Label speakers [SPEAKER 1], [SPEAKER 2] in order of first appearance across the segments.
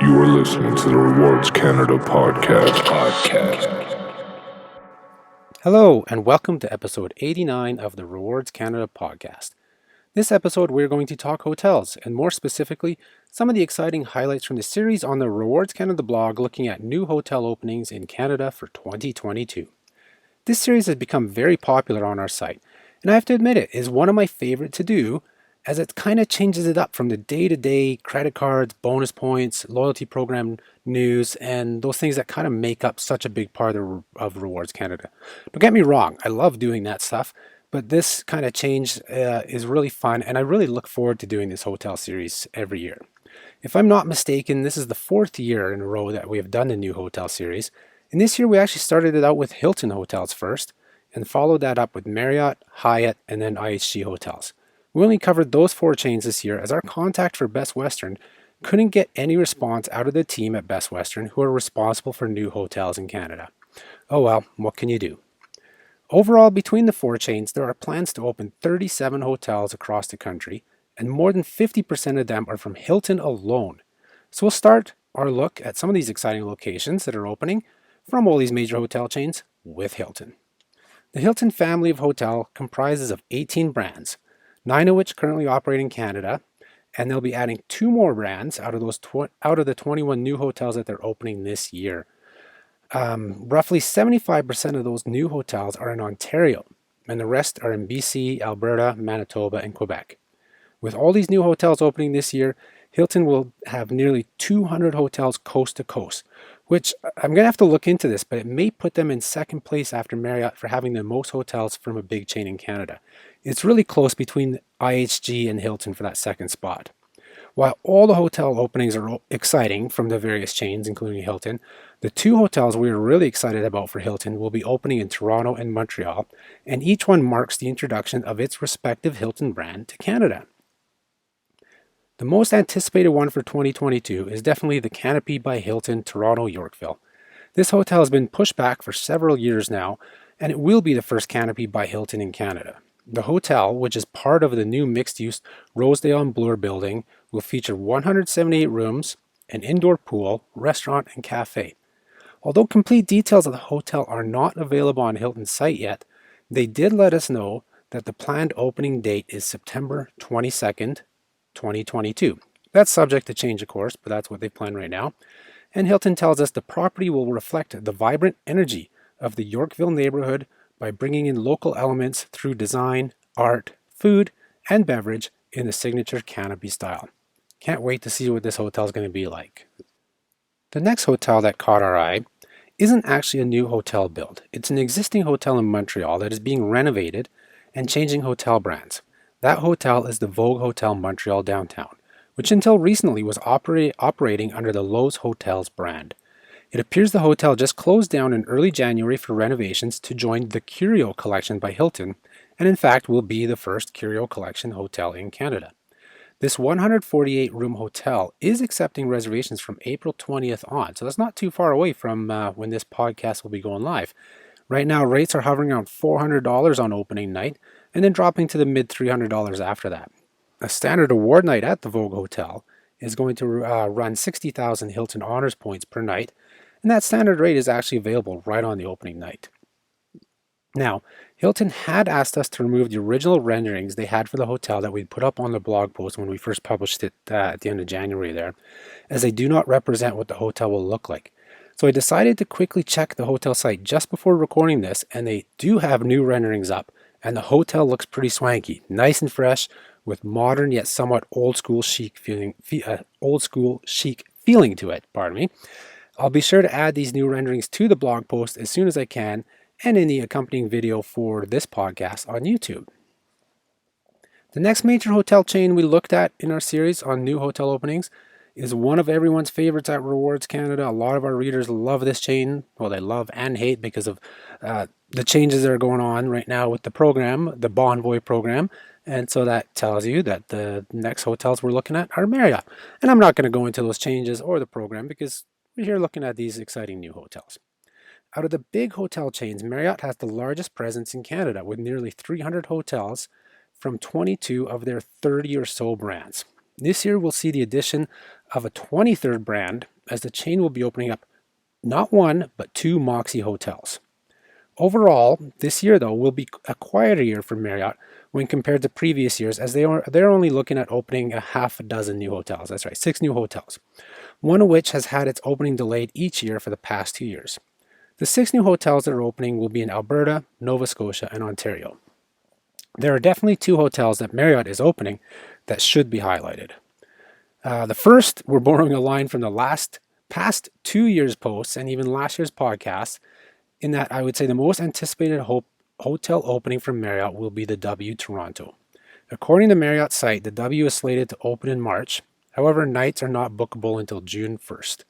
[SPEAKER 1] You are listening to the Rewards Canada podcast.
[SPEAKER 2] Hello, and welcome to episode 89 of the Rewards Canada podcast. This episode, we're going to talk hotels, and more specifically, some of the exciting highlights from the series on the Rewards Canada blog looking at new hotel openings in Canada for 2022. This series has become very popular on our site, and I have to admit it is one of my favorite to do, as it kind of changes it up from the day-to-day credit cards, bonus points, loyalty program news, and those things that kind of make up such a big part of Rewards Canada. Don't get me wrong, I love doing that stuff, but this kind of change is really fun, and I really look forward to doing this hotel series every year. If I'm not mistaken, this is the fourth year in a row that we have done the new hotel series, and this year we actually started it out with Hilton hotels first, and followed that up with Marriott, Hyatt, and then IHG hotels. We only covered those four chains this year as our contact for Best Western couldn't get any response out of the team at Best Western who are responsible for new hotels in Canada. Oh well, what can you do? Overall, between the four chains, there are plans to open 37 hotels across the country, and more than 50% of them are from Hilton alone. So we'll start our look at some of these exciting locations that are opening from all these major hotel chains with Hilton. The Hilton family of hotel comprises of 18 brands, 9 of which currently operate in Canada, and they'll be adding 2 more brands out of the 21 new hotels that they're opening this year. Roughly 75% of those new hotels are in Ontario, and the rest are in BC, Alberta, Manitoba, and Quebec. With all these new hotels opening this year, Hilton will have nearly 200 hotels coast to coast, which I'm going to have to look into this, but it may put them in second place after Marriott for having the most hotels from a big chain in Canada. It's really close between IHG and Hilton for that second spot. While all the hotel openings are exciting from the various chains, including Hilton, the 2 hotels we are really excited about for Hilton will be opening in Toronto and Montreal, and each one marks the introduction of its respective Hilton brand to Canada. The most anticipated one for 2022 is definitely the Canopy by Hilton Toronto Yorkville. This hotel has been pushed back for several years now, and it will be the first Canopy by Hilton in Canada. The hotel, which is part of the new mixed-use Rosedale and Bloor building, will feature 178 rooms, an indoor pool, restaurant, and cafe. Although complete details of the hotel are not available on Hilton's site yet, they did let us know that the planned opening date is September 22nd, 2022. That's subject to change, of course, but that's what they plan right now. And Hilton tells us the property will reflect the vibrant energy of the Yorkville neighborhood by bringing in local elements through design, art, food, and beverage in the signature Canopy style. Can't wait to see what this hotel is going to be like. The next hotel that caught our eye isn't actually a new hotel build. It's an existing hotel in Montreal that is being renovated and changing hotel brands. That hotel is the Vogue Hotel Montreal Downtown, which until recently was operating under the Loews Hotels brand. It appears the hotel just closed down in early January for renovations to join the Curio Collection by Hilton, and in fact will be the first Curio Collection hotel in Canada. This 148-room hotel is accepting reservations from April 20th on, so that's not too far away from when this podcast will be going live. Right now, rates are hovering around $400 on opening night, and then dropping to the mid-$300 after that. A standard award night at the Vogue Hotel is going to run 60,000 Hilton Honors points per night, and that standard rate is actually available right on the opening night. Now, Hilton had asked us to remove the original renderings they had for the hotel that we put up on the blog post when we first published it at the end of January there, as they do not represent what the hotel will look like. So I decided to quickly check the hotel site just before recording this, and they do have new renderings up, and the hotel looks pretty swanky, nice and fresh, with modern yet somewhat old school chic feeling to it. I'll be sure to add these new renderings to the blog post as soon as I can, and in the accompanying video for this podcast on YouTube. The next major hotel chain we looked at in our series on new hotel openings is one of everyone's favorites at Rewards Canada. A lot of our readers love this chain. Well, they love and hate because of the changes that are going on right now with the program, the Bonvoy program. And so that tells you that the next hotels we're looking at are Marriott. And I'm not going to go into those changes or the program because we're here looking at these exciting new hotels. Out of the big hotel chains, Marriott has the largest presence in Canada with nearly 300 hotels from 22 of their 30 or so brands. This year we'll see the addition of a 23rd brand as the chain will be opening up not one, but two Moxy hotels. Overall, this year though will be a quieter year for Marriott when compared to previous years, as they're only looking at opening a half a dozen new hotels. That's right, 6 new hotels, one of which has had its opening delayed each year for the past 2 years. The 6 new hotels that are opening will be in Alberta, Nova Scotia, and Ontario. There are definitely 2 hotels that Marriott is opening that should be highlighted. The first, we're borrowing a line from the past 2 years' posts and even last year's podcast, in that I would say the most anticipated hotel opening from Marriott will be the W Toronto. According to Marriott's site, the W is slated to open in March. However, nights are not bookable until June 1st.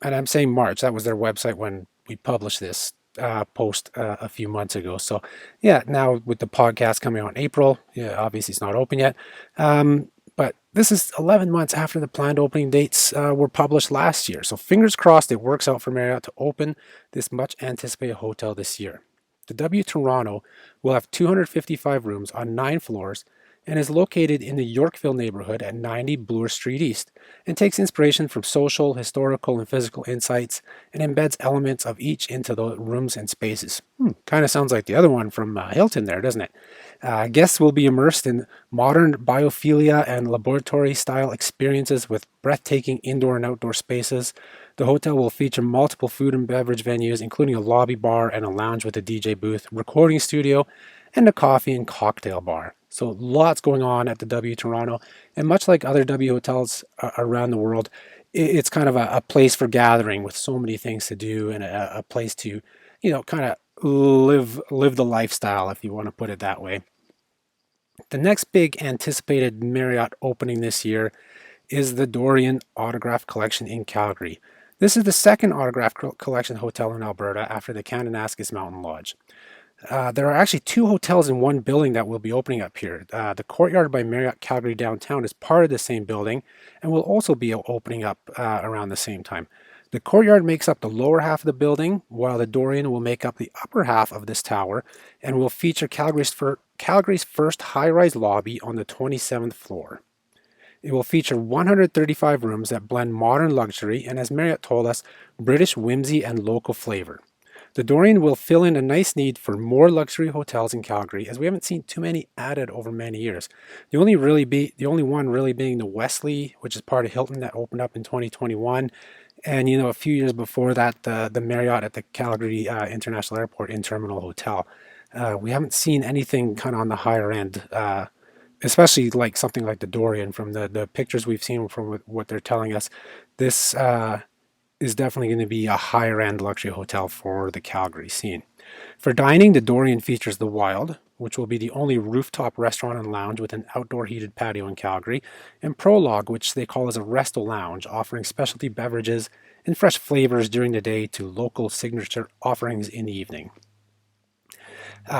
[SPEAKER 2] And I'm saying March, that was their website when we published this post a few months ago. So yeah, now with the podcast coming out in April, yeah, obviously it's not open yet. But this is 11 months after the planned opening dates were published last year. So fingers crossed it works out for Marriott to open this much anticipated hotel this year. The W Toronto will have 255 rooms on 9 floors and is located in the Yorkville neighborhood at 90 Bloor Street East, and takes inspiration from social, historical, and physical insights and embeds elements of each into the rooms and spaces. Kind of sounds like the other one from Hilton there, doesn't it? Guests will be immersed in modern biophilia and laboratory-style experiences with breathtaking indoor and outdoor spaces. The hotel will feature multiple food and beverage venues, including a lobby bar and a lounge with a DJ booth, recording studio, and a coffee and cocktail bar. So lots going on at the W Toronto, and much like other W hotels around the world, it's kind of a place for gathering with so many things to do, and a place to, kind of live the lifestyle, if you want to put it that way. The next big anticipated Marriott opening this year is the Dorian Autograph Collection in Calgary. This is the second Autograph Collection hotel in Alberta after the Kananaskis Mountain Lodge. There are actually 2 hotels in one building that will be opening up here. The Courtyard by Marriott Calgary downtown is part of the same building and will also be opening up around the same time. The Courtyard makes up the lower half of the building, while the Dorian will make up the upper half of this tower and will feature Calgary's first high-rise lobby on the 27th floor. It will feature 135 rooms that blend modern luxury and, as Marriott told us, British whimsy and local flavor. The Dorian will fill in a nice need for more luxury hotels in Calgary, as we haven't seen too many added over many years. The only one really being the Wesley, which is part of Hilton, that opened up in 2021, and a few years before that, the Marriott at the Calgary International Airport in-terminal hotel. We haven't seen anything kind of on the higher end, especially like something like the Dorian. From the pictures we've seen, from what they're telling us, this is definitely going to be a higher end luxury hotel for the Calgary scene. For dining, the Dorian features the Wild, which will be the only rooftop restaurant and lounge with an outdoor heated patio in Calgary, and Prologue, which they call as a resto lounge, offering specialty beverages and fresh flavors during the day to local signature offerings in the evening.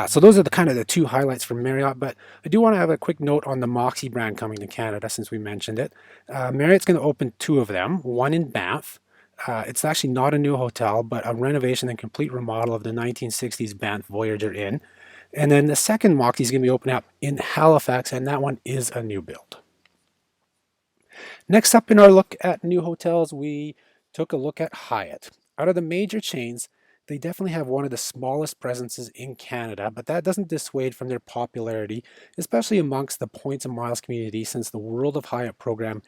[SPEAKER 2] So those are the 2 highlights from Marriott, but I do want to have a quick note on the Moxy brand coming to Canada, since we mentioned it. Marriott's going to open 2 of them, one in Banff. It's actually not a new hotel, but a renovation and complete remodel of the 1960s Banff Voyager Inn. And then the second Moxy is going to be opening up in Halifax, and that one is a new build. Next up in our look at new hotels, we took a look at Hyatt. Out of the major chains, they definitely have one of the smallest presences in Canada, but that doesn't dissuade from their popularity, especially amongst the Points and Miles community, since the World of Hyatt program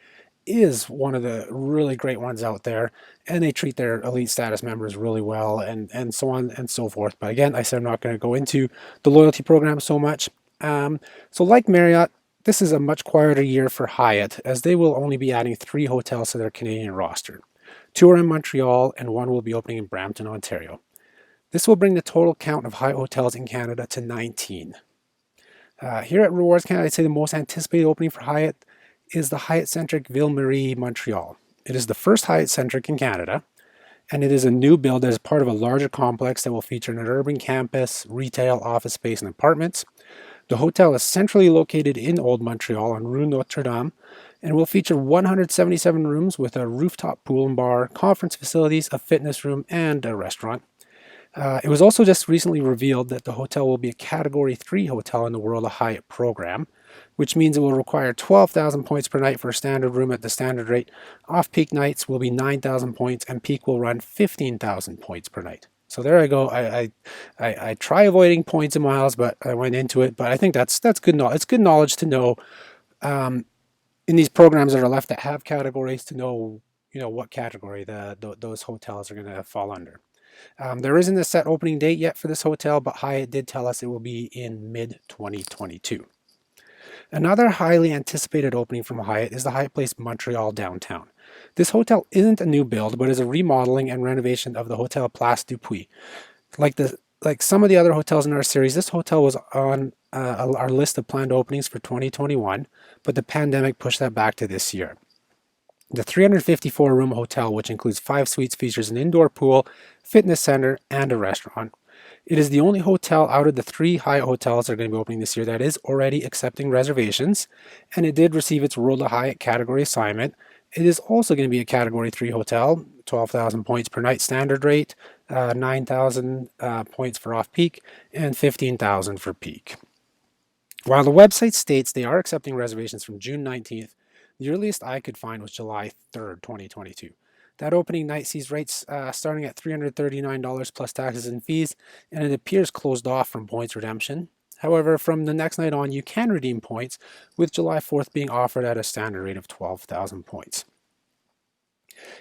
[SPEAKER 2] is one of the really great ones out there, and they treat their elite status members really well, and so on and so forth. But again, I said I'm not going to go into the loyalty program so much. So like Marriott, this is a much quieter year for Hyatt, as they will only be adding 3 hotels to their Canadian roster. 2 are in Montreal, and 1 will be opening in Brampton, Ontario. This will bring the total count of Hyatt hotels in Canada to 19. Here at Rewards Canada, I'd say the most anticipated opening for Hyatt is the Hyatt-centric Ville-Marie, Montreal. It is the first Hyatt-centric in Canada, and it is a new build that is part of a larger complex that will feature an urban campus, retail, office space, and apartments. The hotel is centrally located in Old Montreal on Rue Notre Dame, and will feature 177 rooms with a rooftop pool and bar, conference facilities, a fitness room, and a restaurant. It was also just recently revealed that the hotel will be a Category 3 hotel in the World of Hyatt program, which means it will require 12,000 points per night for a standard room at the standard rate. Off-peak nights will be 9,000 points, and peak will run 15,000 points per night. So there I go. I try avoiding points and miles, but I went into it. But I think that's good knowledge. It's good knowledge to know in these programs that are left that have categories, to know what category those hotels are going to fall under. There isn't a set opening date yet for this hotel, but Hyatt did tell us it will be in mid-2022. Another highly anticipated opening from Hyatt is the Hyatt Place Montreal downtown. This hotel isn't a new build, but is a remodeling and renovation of the Hotel Place du Puy. Like some of the other hotels in our series, this hotel was on our list of planned openings for 2021, but the pandemic pushed that back to this year. The 354-room hotel, which includes 5 suites, features an indoor pool, fitness center, and a restaurant. It is the only hotel out of the 3 Hyatt hotels that are going to be opening this year that is already accepting reservations, and it did receive its World of Hyatt category assignment. It is also going to be a Category 3 hotel, 12,000 points per night standard rate, 9,000 points for off-peak, and 15,000 for peak. While the website states they are accepting reservations from June 19th, the earliest I could find was July 3rd, 2022. That opening night sees rates starting at $339 plus taxes and fees, and it appears closed off from points redemption. However, from the next night on, you can redeem points, with July 4th being offered at a standard rate of 12,000 points.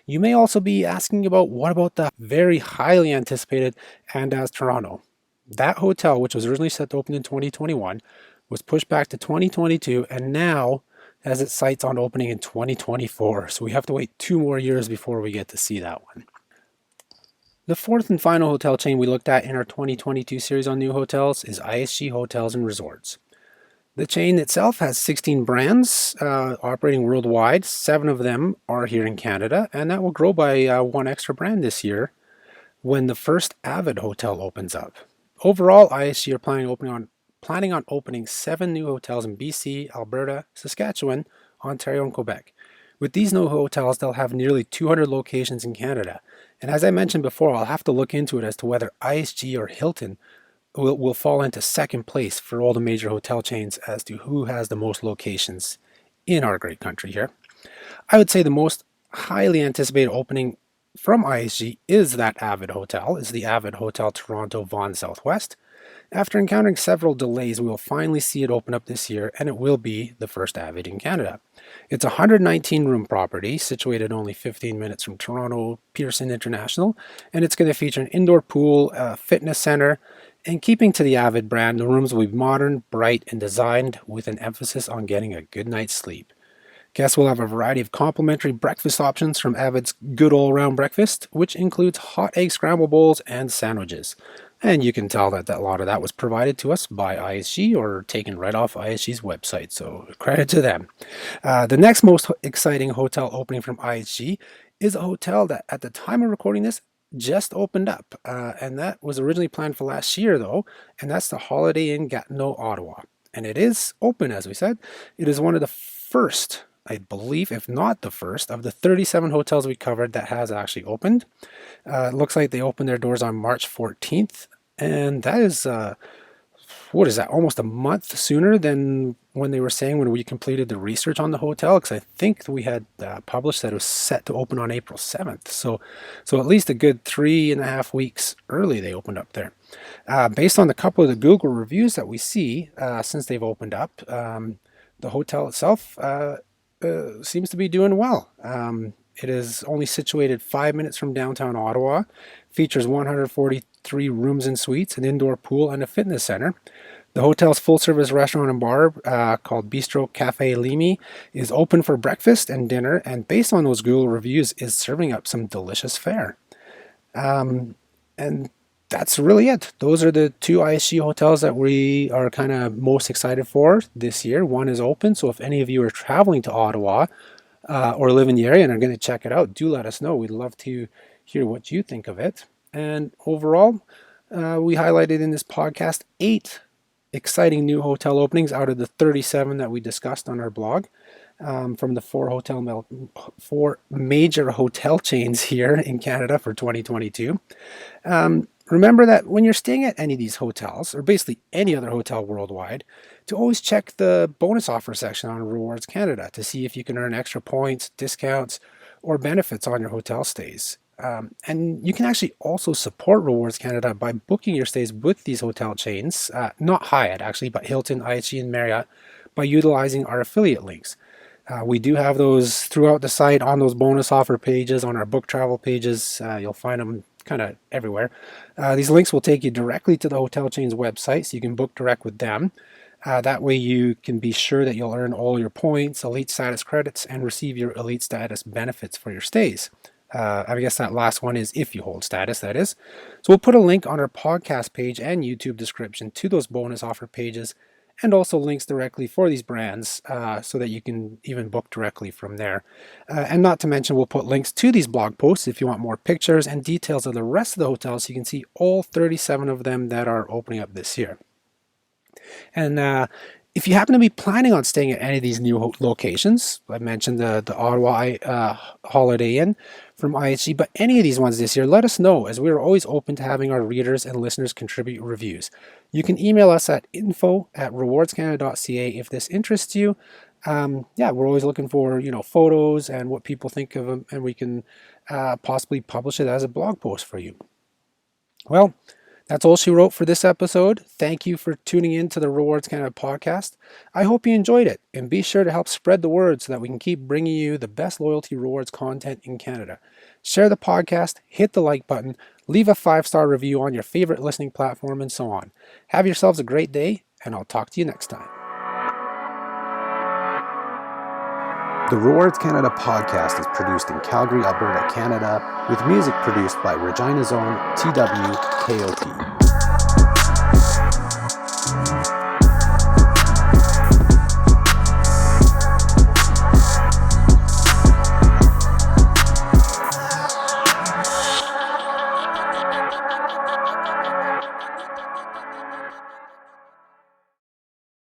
[SPEAKER 2] You may also be asking about what about the very highly anticipated Andaz Toronto. That hotel, which was originally set to open in 2021, was pushed back to 2022, and now has its sights on opening in 2024. So we have to wait 2 more years before we get to see that one. The fourth and final hotel chain we looked at in our 2022 series on new hotels is IHG Hotels and Resorts. The chain itself has 16 brands operating worldwide. 7 of them are here in Canada, and that will grow by 1 extra brand this year when the first Avid hotel opens up. Overall, IHG are planning on opening 7 new hotels in BC, Alberta, Saskatchewan, Ontario, and Quebec. With these new hotels, they'll have nearly 200 locations in Canada. And as I mentioned before, I'll have to look into it as to whether IHG or Hilton will fall into second place for all the major hotel chains as to who has the most locations in our great country here. I would say the most highly anticipated opening from IHG is that Avid hotel, is the Avid Hotel Toronto Vaughan Southwest. After encountering several delays, we will finally see it open up this year, and it will be the first Avid in Canada. It's a 119-room property situated only 15 minutes from Toronto Pearson International, and it's going to feature an indoor pool, a fitness center, and keeping to the Avid brand, the rooms will be modern, bright, and designed with an emphasis on getting a good night's sleep. Guests will have a variety of complimentary breakfast options from Avid's good all-around breakfast, which includes hot egg scramble bowls and sandwiches. And you can tell that a lot of that was provided to us by IHG or taken right off IHG's website, so credit to them. The next most exciting hotel opening from IHG is a hotel that at the time of recording this just opened up, and that was originally planned for last year though, and that's the Holiday Inn Gatineau, Ottawa. And it is open, as we said. It is one of the first, I believe, if not the first, of the 37 hotels we covered that has actually opened. It looks like they opened their doors on March 14th, and that is, what is that, almost a month sooner than when they were saying when we completed the research on the hotel, because I think we had published that it was set to open on April 7th. So at least a good 3.5 weeks early they opened up there. Based on a couple of the Google reviews that we see since they've opened up, the hotel itself seems to be doing well. It is only situated 5 minutes from downtown Ottawa, features 143 rooms and suites, an indoor pool, and a fitness center. The hotel's full-service restaurant and bar, called Bistro Cafe Limi, is open for breakfast and dinner, and based on those Google reviews, is serving up some delicious fare. And that's really it. Those are the 2 IHG hotels that we are kind of most excited for this year. One is open, so if any of you are traveling to Ottawa or live in the area and are going to check it out, do let us know. We'd love to hear what you think of it. And overall, we highlighted in this podcast 8 exciting new hotel openings out of the 37 that we discussed on our blog, from the 4 major hotel chains here in Canada for 2022. Remember that when you're staying at any of these hotels, or basically any other hotel worldwide, to always check the bonus offer section on Rewards Canada to see if you can earn extra points, discounts, or benefits on your hotel stays. And you can actually also support Rewards Canada by booking your stays with these hotel chains, not Hyatt actually, but Hilton, IHG, and Marriott, by utilizing our affiliate links. We do have those throughout the site on those bonus offer pages, on our book travel pages. You'll find them kind of everywhere. These links will take you directly to the hotel chain's website, so you can book direct with them. That way you can be sure that you'll earn all your points, elite status credits, and receive your elite status benefits for your stays. I guess that last one is if you hold status, that is. So we'll put a link on our podcast page and YouTube description to those bonus offer pages, and also links directly for these brands so that you can even book directly from there. And not to mention, we'll put links to these blog posts if you want more pictures and details of the rest of the hotels, so you can see all 37 of them that are opening up this year. And if you happen to be planning on staying at any of these new locations, I mentioned the Ottawa Holiday Inn from IHG, but any of these ones this year, let us know, as we are always open to having our readers and listeners contribute reviews. You can email us at info@rewardscanada.ca if this interests you. We're always looking for photos and what people think of them, and we can possibly publish it as a blog post for you. Well, that's all she wrote for this episode. Thank you for tuning in to the Rewards Canada podcast. I hope you enjoyed it, and be sure to help spread the word so that we can keep bringing you the best loyalty rewards content in Canada. Share the podcast, hit the like button, leave a 5-star review on your favorite listening platform, and so on. Have yourselves a great day, and I'll talk to you next time. The Rewards Canada podcast is produced in Calgary, Alberta, Canada, with music produced by Regina's own TWKOT.